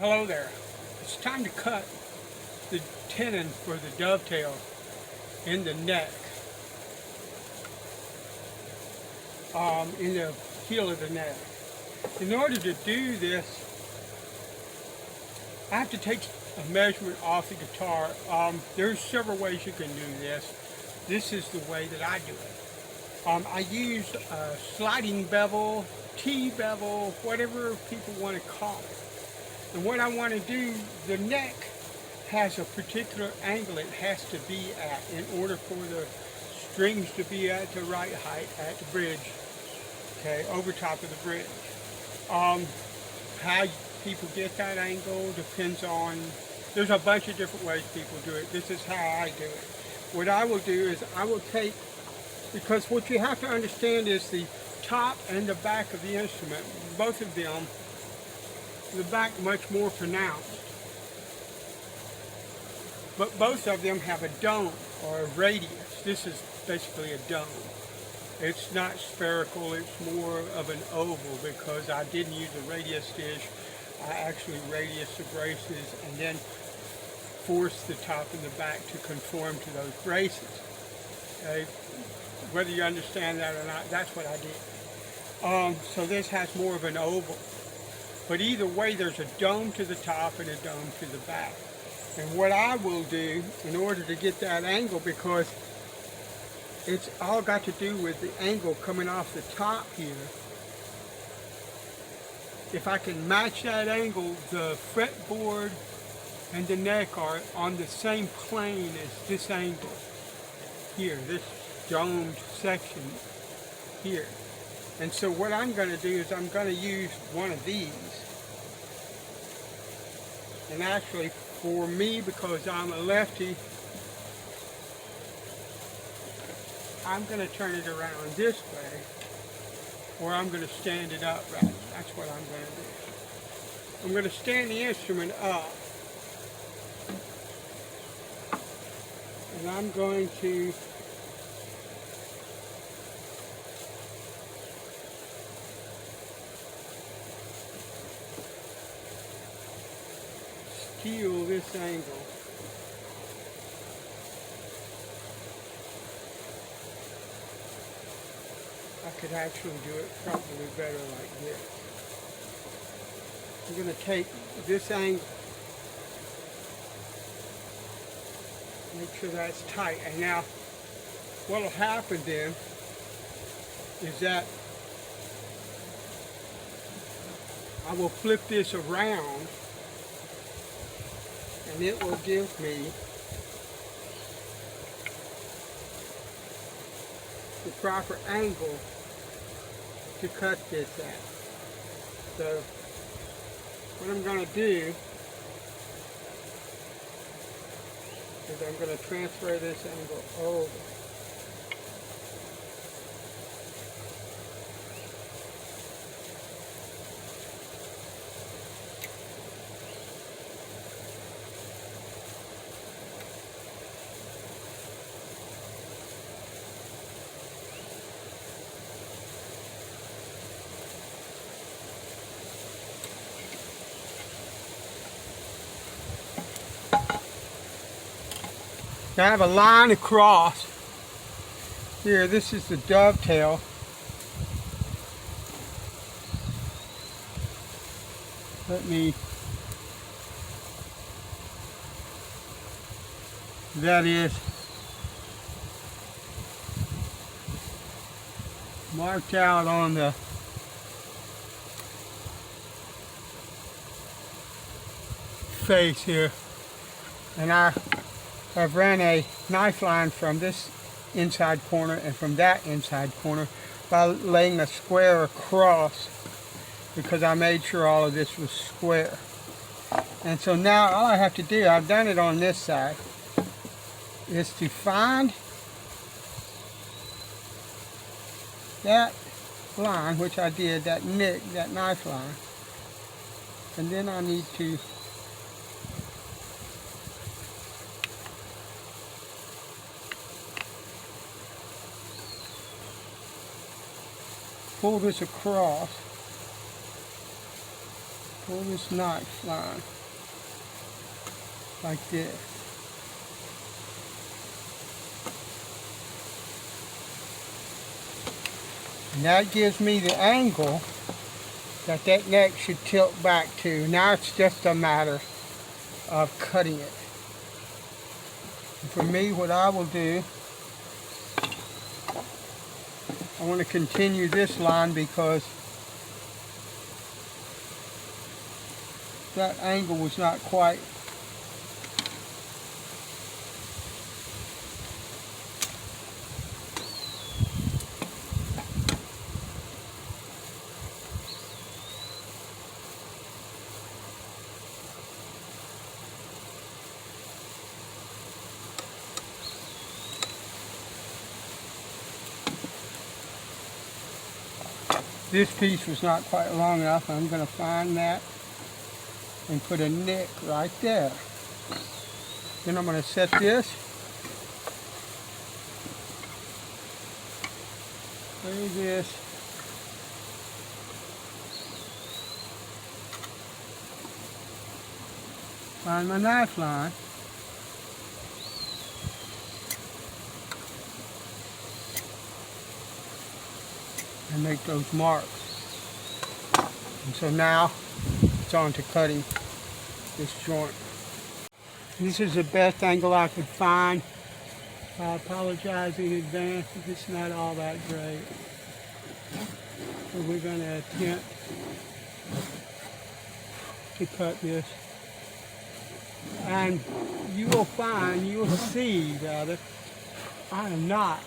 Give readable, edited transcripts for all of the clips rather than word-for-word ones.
Hello there. It's time to cut the tenon for the dovetail in the neck, in the heel of the neck. In order to do this, I have to take a measurement off the guitar. There's several ways you can do this. This is the way that I do it. I use a sliding bevel, T-bevel, whatever people want to call it. And what I want to do, the neck has a particular angle it has to be at in order for the strings to be at the right height at the bridge, okay, over top of the bridge. How people get that angle depends on, there's a bunch of different ways people do it. This is how I do it. What I will do is I will take, because what you have to understand is the top and the back of the instrument, both of them, the back much more pronounced, but both of them have a dome or a radius. This is basically a dome. It's not spherical, it's more of an oval because I didn't use a radius dish. I actually radius the braces and then force the top and the back to conform to those braces. Okay? Whether you understand that or not, that's what I did. So this has more of an oval. But either way, there's a dome to the top and a dome to the back. And what I will do in order to get that angle, because it's all got to do with the angle coming off the top here. If I can match that angle, the fretboard and the neck are on the same plane as this angle here, this domed section here. And so what I'm going to do is I'm going to use one of these. And actually for me, because I'm a lefty, I'm going to turn it around this way, or I'm going to stand it up rather. That's what I'm going to do. I'm going to stand the instrument up, and I'm going to skew this angle. I could actually do it probably better like this. I'm going to take this angle, make sure that's tight. And now what will happen then is that I will flip this around and it will give me the proper angle to cut this at. So what I'm going to do is I'm going to transfer this angle over. Now I have a line across here. This is the dovetail. That is marked out on the face here. And I've ran a knife line from this inside corner and from that inside corner by laying a square across, because I made sure all of this was square. And so now all I have to do, I've done it on this side, is to find that line, which I did, that nick, that knife line, and then I need to pull this across pull this knife line like this. And that gives me the angle that that neck should tilt back to. Now it's just a matter of cutting it. And for me, what I will do, I want to continue this line because that angle was not quite this piece was not quite long enough. I'm going to find that and put a nick right there. Then I'm going to set this. Lay this. Find my knife line. And make those marks. And so now it's on to cutting this joint. This is the best angle I could find. I apologize in advance if it's not all that great. So we're going to attempt to cut this. And you will find, you will see rather, I am not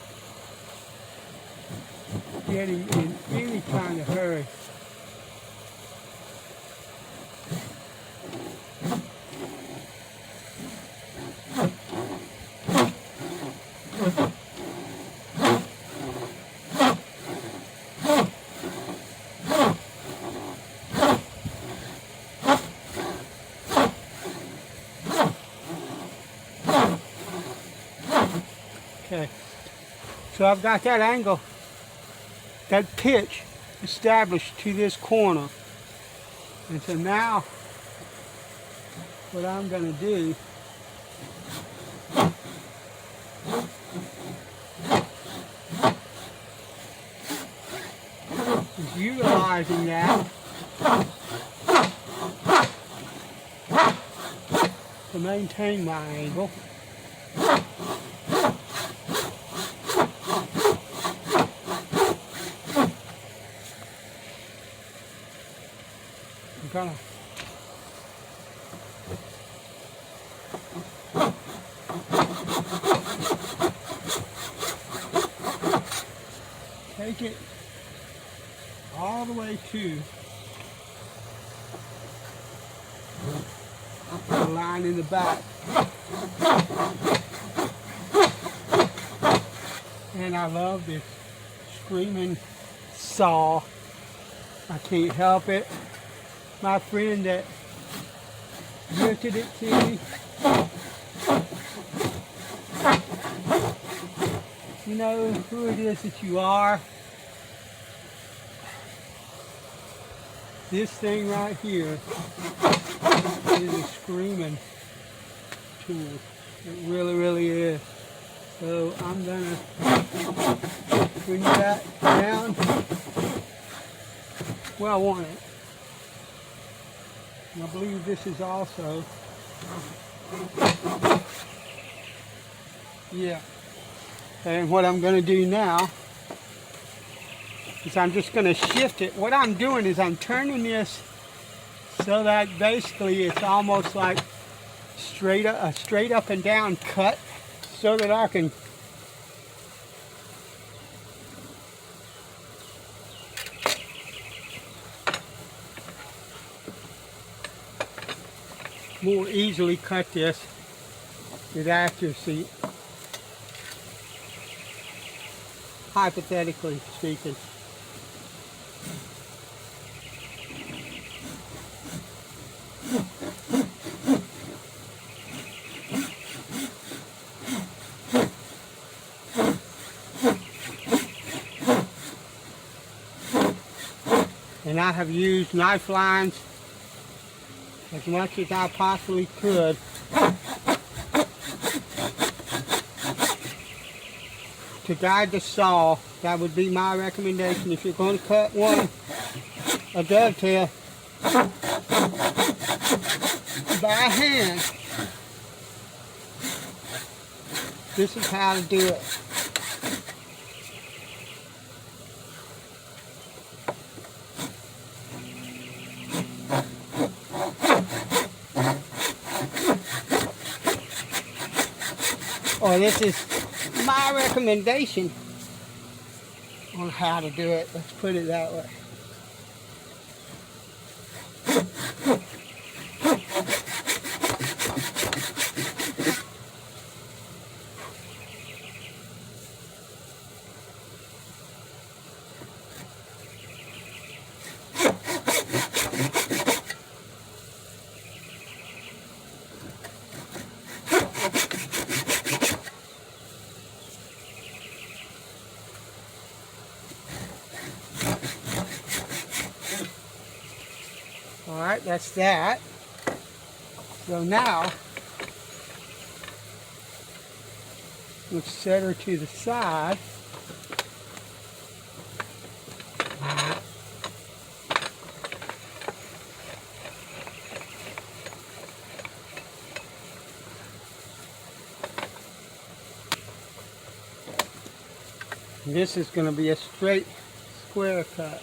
getting in any kind of hurry. Okay, so I've got that angle, that pitch established to this corner. And so now what I'm going to do is utilizing that to maintain my angle. I'm gonna take it all the way to the line in the back. And I love this screaming saw. I can't help it. My friend that gifted it to me, you know who it is that you are. This thing right here is a screaming tool. It really, really is. So I'm gonna bring that down where I want it. And I believe this is also, yeah. And what I'm going to do now is I'm just going to shift it. What I'm doing is I'm turning this so that basically it's almost like a straight up and down cut, so that I can more easily cut this with accuracy, hypothetically speaking. And I have used knife lines as much as I possibly could. To guide the saw, that would be my recommendation. If you're going to cut a dovetail by hand, this is how to do it. Or this is my recommendation on how to do it. Let's put it that way. Alright, that's that. So now, let's set her to the side. This is going to be a straight square cut.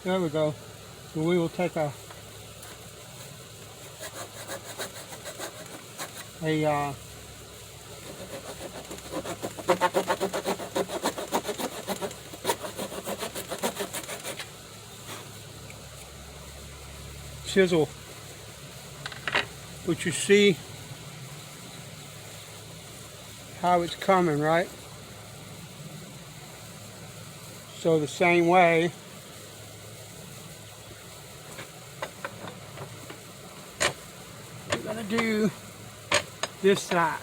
There we go. So we will take a chisel, but you see how it's coming, right? So the same way, we're going to do this side.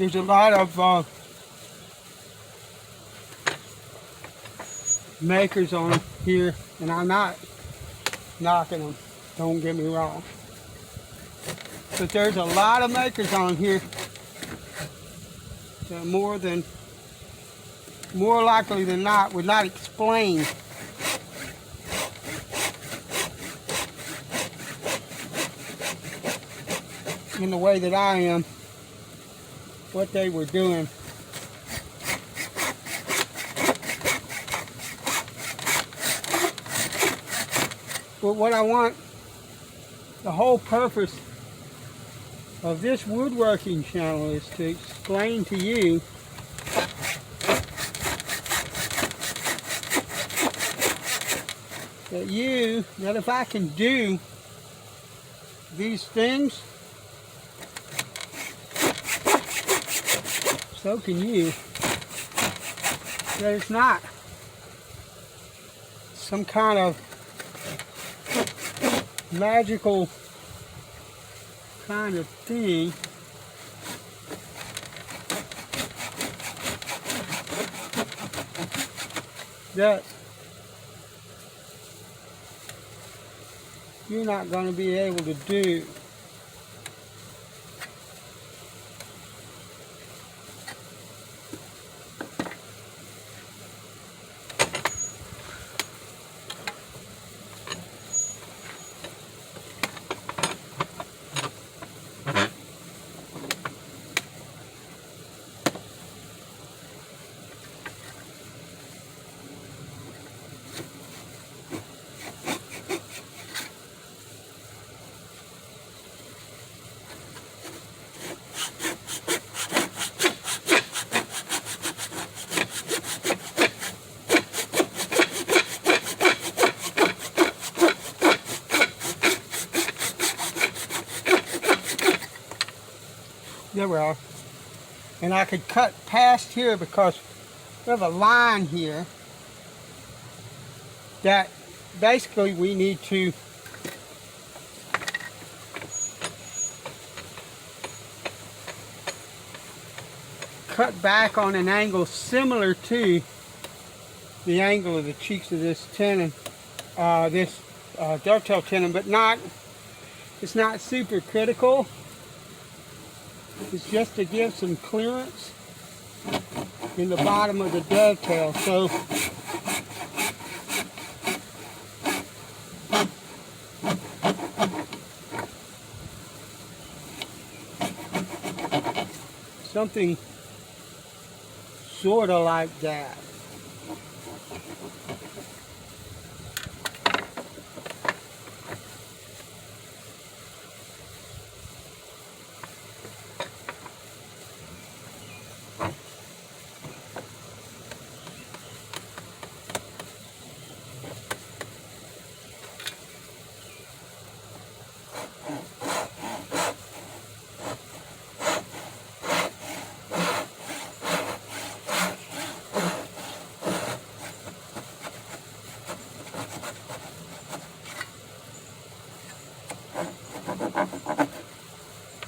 there's a lot of makers on here, and I'm not knocking them, don't get me wrong, but there's a lot of makers on here that more likely than not would not explain in the way that I am what they were doing. But what I want, the whole purpose of this woodworking channel is to explain to you that if I can do these things, so can you. That it's not some kind of magical kind of thing that you're not going to be able to do. There we are. And I could cut past here because we have a line here that basically we need to cut back on an angle similar to the angle of the cheeks of this tenon, this dovetail tenon, but it's not super critical. It's just to give some clearance in the bottom of the dovetail. So something sort of like that.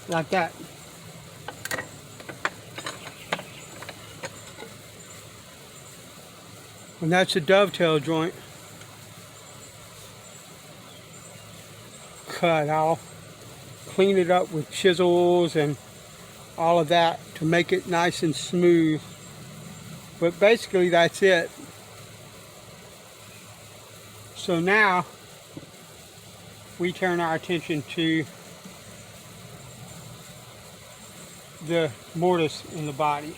Like that. And that's a dovetail joint cut. I'll clean it up with chisels and all of that to make it nice and smooth. But basically that's it. So now we turn our attention to the mortise in the body.